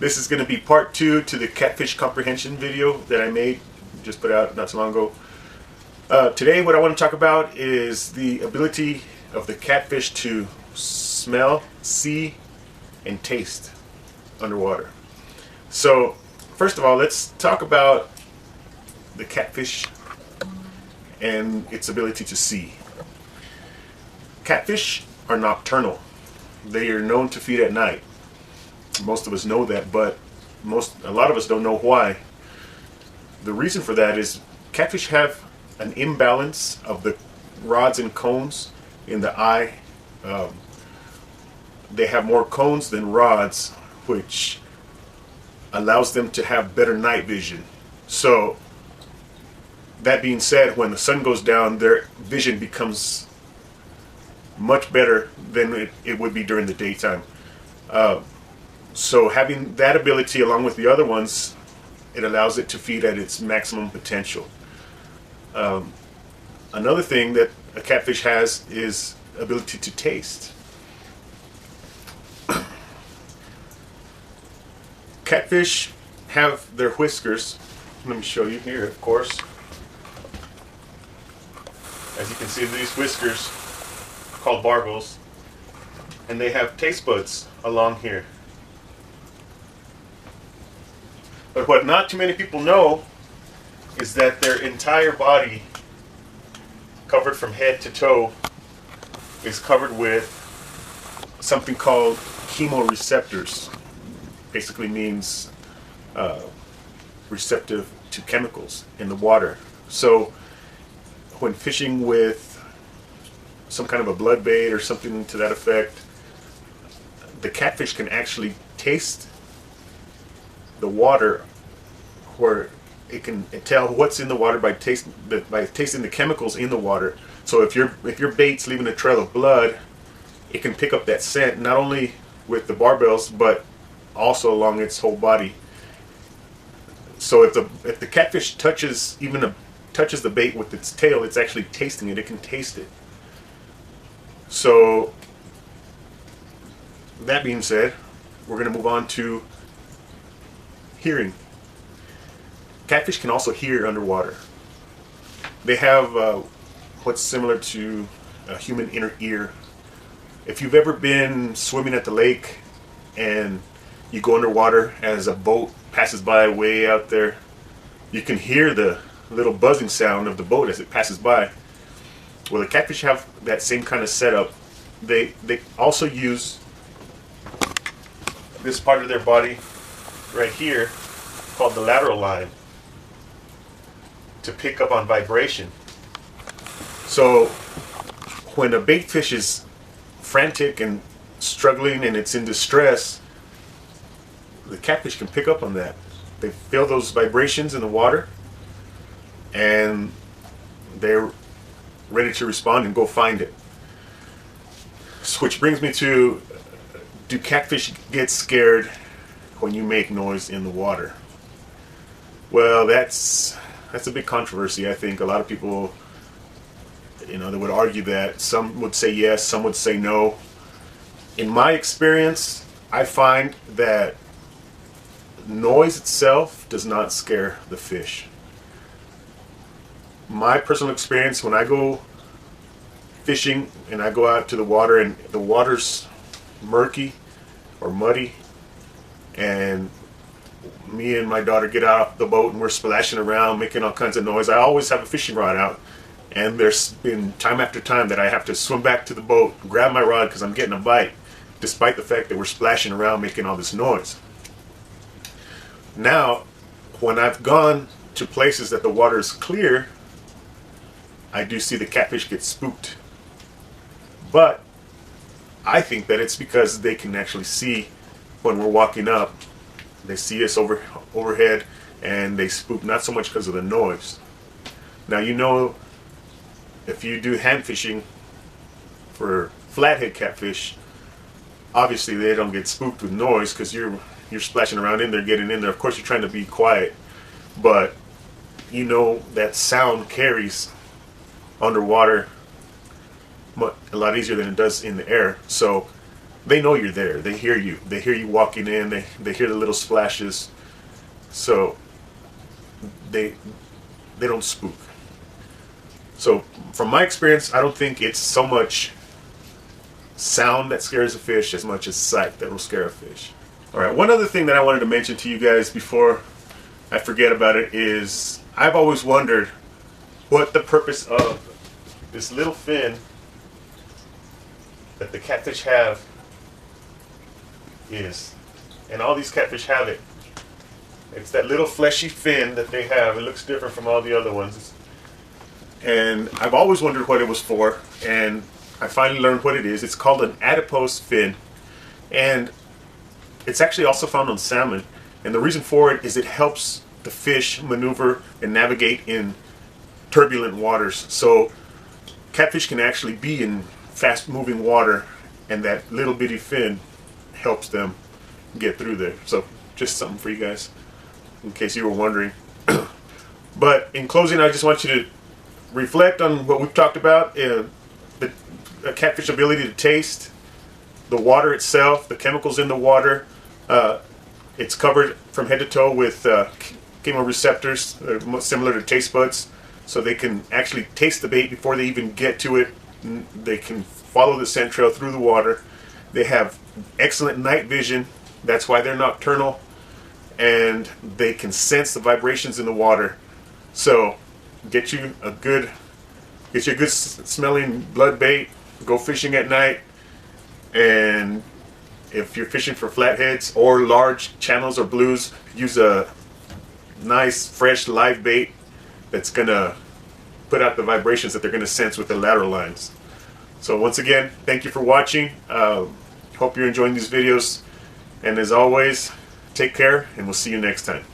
This is going to be part 2 to the catfish comprehension video that I made, just put out not so long ago. Today what I want to talk about is the ability of the catfish to smell, see, and taste underwater. So first of all, let's talk about the catfish and its ability to see. Catfish are nocturnal. They are known to feed at night. Most of us know that, but a lot of us don't know why. The reason for that is catfish have an imbalance of the rods and cones in the eye. They have more cones than rods, which allows them to have better night vision. So that being said, when the sun goes down, their vision becomes much better than it would be during the daytime. So having that ability along with the other ones, it allows it to feed at its maximum potential. Another thing that a catfish has is ability to taste. Catfish have their whiskers. Let me show you here, of course. As you can see, these whiskers called barbels, and they have taste buds along here. But what not too many people know is that their entire body, covered from head to toe, is covered with something called chemoreceptors. Basically means receptive to chemicals in the water. So when fishing with some kind of a blood bait or something to that effect, the catfish can actually taste the water, where it can tell what's in the water by tasting the chemicals in the water. So if your bait's leaving a trail of blood, it can pick up that scent not only with the barbels but also along its whole body. So if the catfish touches the bait with its tail, it's actually tasting it. It can taste it. So that being said, we're going to move on to hearing. Catfish can also hear underwater. They have what's similar to a human inner ear. If you've ever been swimming at the lake and you go underwater as a boat passes by way out there, you can hear the little buzzing sound of the boat as it passes by. Well, the catfish have that same kind of setup. They also use this part of their body right here called the lateral line to pick up on vibration. So when a bait fish is frantic and struggling and it's in distress, the catfish can pick up on that. They feel those vibrations in the water and they're ready to respond and go find it. So, which brings me to, do catfish get scared when you make noise in the water? Well, that's a big controversy. I think a lot of people, they would argue that. Some would say yes, some would say no. In my experience, I find that noise itself does not scare the fish. My personal experience, when I go fishing and I go out to the water and the water's murky or muddy, and me and my daughter get out of the boat and we're splashing around making all kinds of noise, I always have a fishing rod out, and there's been time after time that I have to swim back to the boat, grab my rod because I'm getting a bite, despite the fact that we're splashing around making all this noise. Now, when I've gone to places that the water is clear, I do see the catfish get spooked. But I think that it's because they can actually see when we're walking up. They see us overhead and they spook, not so much because of the noise. Now, if you do hand fishing for flathead catfish, obviously they don't get spooked with noise because you're splashing around in there, getting in there. Of course, you're trying to be quiet, but that sound carries underwater a lot easier than it does in the air. So they know you're there. They hear you. They hear you walking in. They hear the little splashes. So they don't spook. So from my experience, I don't think it's so much sound that scares a fish as much as sight that will scare a fish. Alright, one other thing that I wanted to mention to you guys before I forget about it is I've always wondered what the purpose of this little fin that the catfish have is. And all these catfish have it. It's that little fleshy fin that they have. It looks different from all the other ones. And I've always wondered what it was for, and I finally learned what it is. It's called an adipose fin, and it's actually also found on salmon. And the reason for it is it helps the fish maneuver and navigate in turbulent waters. So catfish can actually be in fast moving water, and that little bitty fin helps them get through there. So just something for you guys in case you were wondering. But in closing, I just want you to reflect on what we've talked about, the catfish ability to taste, the water itself, the chemicals in the water. It's covered from head to toe with chemoreceptors, similar to taste buds, so they can actually taste the bait before they even get to it. They can follow the scent trail through the water. They have excellent night vision. That's why they're nocturnal, and they can sense the vibrations in the water. So get you a good smelling blood bait. Go fishing at night, and if you're fishing for flatheads or large channels or blues, use a nice fresh live bait that's gonna put out the vibrations that they're gonna sense with the lateral lines. So once again, thank you for watching. Hope you're enjoying these videos, and as always, take care, and we'll see you next time.